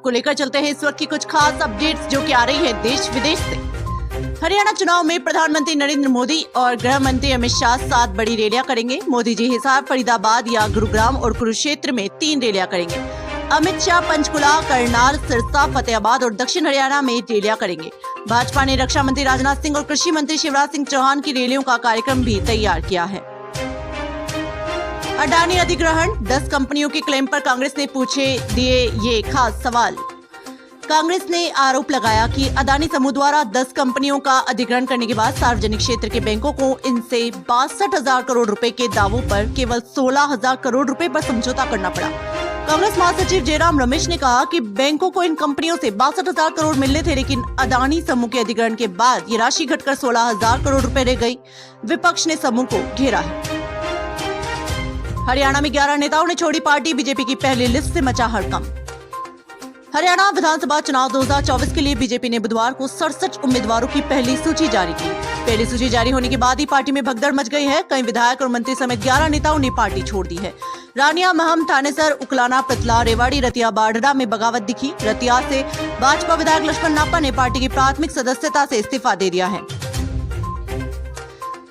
आपको लेकर चलते हैं इस वक्त की कुछ खास अपडेट्स जो कि आ रही है देश विदेश से। हरियाणा चुनाव में प्रधानमंत्री नरेंद्र मोदी और गृह मंत्री अमित शाह 7 बड़ी रैलियां करेंगे। मोदी जी हिसार, फरीदाबाद या गुरुग्राम और कुरुक्षेत्र में 3 रैलियां करेंगे। अमित शाह पंचकुला, करनाल, सिरसा, फतेहाबाद और दक्षिण हरियाणा में रैलियां करेंगे। भाजपा ने रक्षा मंत्री राजनाथ सिंह और कृषि मंत्री शिवराज सिंह चौहान की रैलियों का कार्यक्रम भी तैयार किया है। अडानी अधिग्रहण, 10 कंपनियों के क्लेम पर कांग्रेस ने पूछे दिए ये खास सवाल। कांग्रेस ने आरोप लगाया कि अडानी समूह द्वारा 10 कंपनियों का अधिग्रहण करने के बाद सार्वजनिक क्षेत्र के बैंकों को इनसे 62,000 करोड़ रुपए के दावों पर केवल 16,000 करोड़ रुपए पर समझौता करना पड़ा। कांग्रेस महासचिव जयराम रमेश ने कहा कि बैंकों को इन कंपनियों से 62,000 करोड़ मिलने थे, लेकिन अडानी समूह के अधिग्रहण के बाद ये राशि घटकर 16,000 करोड़ रुपए रह गई। विपक्ष ने समूह को घेरा है। हरियाणा में 11 नेताओं ने छोड़ी पार्टी, बीजेपी की पहली लिस्ट से मचा हड़कंप। हरियाणा विधानसभा चुनाव 2024 के लिए बीजेपी ने बुधवार को 67 उम्मीदवारों की पहली सूची जारी की। पहली सूची जारी होने के बाद ही पार्टी में भगदड़ मच गई है। कई विधायक और मंत्री समेत 11 नेताओं ने पार्टी छोड़ दी है। रानिया, महम, थानेसर, उकलाना, पतला, रेवाड़ी, रतिया, बाढ़ड़ा में बगावत दिखी। रतिया से भाजपा विधायक लक्ष्मण नापा ने पार्टी की प्राथमिक सदस्यता से इस्तीफा दे दिया है।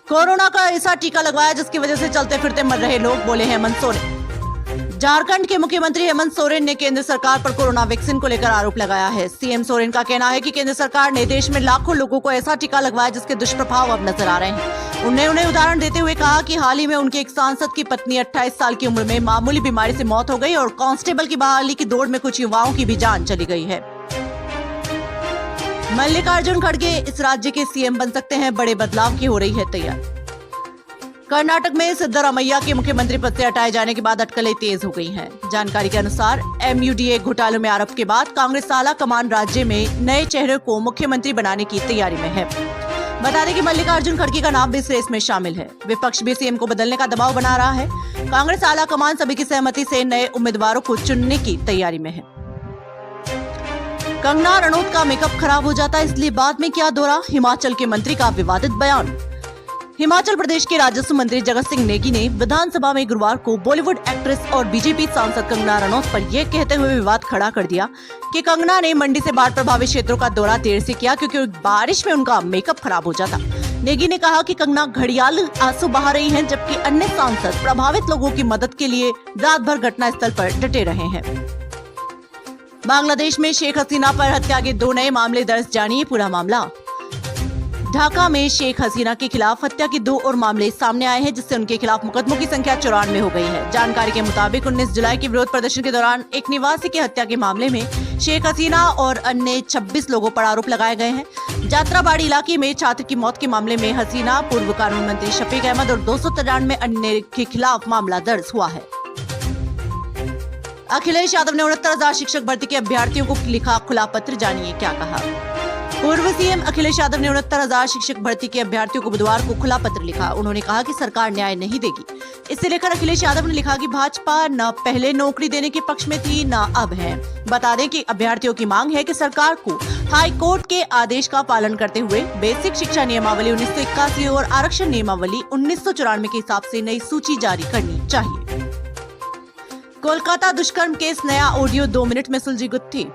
कोरोना का ऐसा टीका लगवाया जिसकी वजह से चलते फिरते मर रहे लोग, बोले हेमंत सोरेन। झारखंड के मुख्यमंत्री हेमंत सोरेन ने केंद्र सरकार पर कोरोना वैक्सीन को लेकर आरोप लगाया है। सीएम सोरेन का कहना है कि केंद्र सरकार ने देश में लाखों लोगों को ऐसा टीका लगवाया जिसके दुष्प्रभाव अब नजर आ रहे हैं। उन्हें उदाहरण देते हुए कहा कि हाल ही में उनके एक सांसद की पत्नी 28 साल की उम्र में मामूली बीमारी से मौत हो गई और कांस्टेबल की बहाली की दौड़ में कुछ युवाओं की भी जान चली गई है। मल्लिकार्जुन खड़गे इस राज्य के सीएम बन सकते हैं, बड़े बदलाव की हो रही है तैयारी। कर्नाटक में सिद्धरामैया के मुख्यमंत्री पद से हटाए जाने के बाद अटकलें तेज हो गई हैं। जानकारी के अनुसार MUDA घोटाले में आरोप के बाद कांग्रेस आला कमान राज्य में नए चेहरे को मुख्यमंत्री बनाने की तैयारी में है। बता दें कि मल्लिकार्जुन खड़गे का नाम भी इस रेस में शामिल है। विपक्ष भी सीएम को बदलने का दबाव बना रहा है। कांग्रेस आला कमान सभी की सहमति से नए उम्मीदवारों को चुनने की तैयारी में है। कंगना रनौत का मेकअप खराब हो जाता है, इसलिए बाद में किया दौरा, हिमाचल के मंत्री का विवादित बयान। हिमाचल प्रदेश के राजस्व मंत्री जगत सिंह नेगी ने विधानसभा में गुरुवार को बॉलीवुड एक्ट्रेस और बीजेपी सांसद कंगना रनौत पर यह कहते हुए विवाद खड़ा कर दिया कि कंगना ने मंडी से बाढ़ प्रभावित क्षेत्रों का दौरा देर से किया क्योंकि बारिश में उनका मेकअप खराब हो जाता। नेगी ने कहा कि कंगना घड़ियाल आंसू बहा रही हैं, जबकि अन्य सांसद प्रभावित लोगों की मदद के लिए रात भर घटनास्थल पर डटे रहे हैं। बांग्लादेश में शेख हसीना पर हत्या के 2 नए मामले दर्ज, जानिए पूरा मामला। ढाका में शेख हसीना के खिलाफ हत्या के 2 और मामले सामने आए हैं, जिससे उनके खिलाफ मुकदमों की संख्या 94 हो गई है। जानकारी के मुताबिक 19 जुलाई के विरोध प्रदर्शन के दौरान एक निवासी की हत्या के मामले में शेख हसीना और अन्य 26 लोगों पर आरोप लगाए गए हैं। जात्राबाड़ी इलाके में छात्र की मौत के मामले में हसीना, पूर्व कानून मंत्री शफीक अहमद और 293 अन्य के खिलाफ मामला दर्ज हुआ है। अखिलेश यादव ने 69,000 शिक्षक भर्ती के अभ्यर्थियों को लिखा खुला पत्र, जानिए क्या कहा। पूर्व सीएम अखिलेश यादव ने 69,000 शिक्षक भर्ती के अभ्यर्थियों को बुधवार को खुला पत्र लिखा। उन्होंने कहा कि सरकार न्याय नहीं देगी। इससे लेकर अखिलेश यादव ने लिखा कि भाजपा न पहले नौकरी देने के पक्ष में थी न अब है। बता दें कि अभ्यर्थियों की मांग है कि सरकार को हाई कोर्ट के आदेश का पालन करते हुए बेसिक शिक्षा नियमावली 1981 और आरक्षण नियमावली 1994 के हिसाब से नई सूची जारी करनी चाहिए। कोलकाता दुष्कर्म केस, नया ऑडियो 2 मिनट में सुलझी गुत्थी।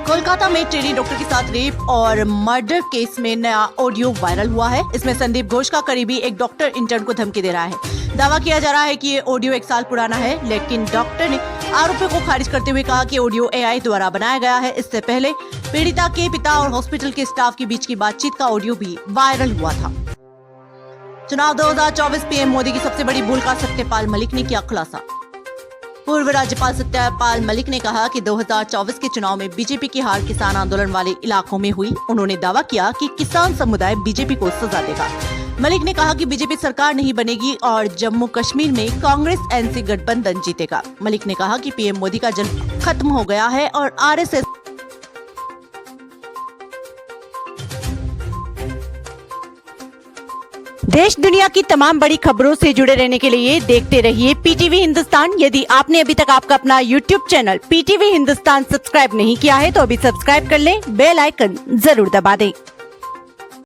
कोलकाता में ट्रेनी डॉक्टर के साथ रेप और मर्डर केस में नया ऑडियो वायरल हुआ है। इसमें संदीप घोष का करीबी एक डॉक्टर इंटर्न को धमकी दे रहा है। दावा किया जा रहा है कि ये ऑडियो 1 साल पुराना है, लेकिन डॉक्टर ने आरोपों को खारिज करते हुए कहा कि ऑडियो AI द्वारा बनाया गया है। इससे पहले पीड़िता के पिता और हॉस्पिटल के स्टाफ के बीच की बातचीत का ऑडियो भी वायरल हुआ था। चुनाव 2024, PM मोदी की सबसे बड़ी भूल का सत्यपाल मलिक ने किया खुलासा। पूर्व राज्यपाल सत्यपाल मलिक ने कहा कि 2024 के चुनाव में बीजेपी की हार किसान आंदोलन वाले इलाकों में हुई। उन्होंने दावा किया कि किसान समुदाय बीजेपी को सजा देगा। मलिक ने कहा कि बीजेपी सरकार नहीं बनेगी और जम्मू कश्मीर में कांग्रेस NC गठबंधन जीतेगा। मलिक ने कहा कि PM मोदी का जन्म खत्म हो गया है और RSS देश दुनिया की तमाम बड़ी खबरों से जुड़े रहने के लिए देखते रहिए PTV हिंदुस्तान। यदि आपने अभी तक आपका अपना YouTube channel PTV Hindustan subscribe नहीं किया है तो अभी सब्सक्राइब कर लें, बेल आइकन जरूर दबा दें।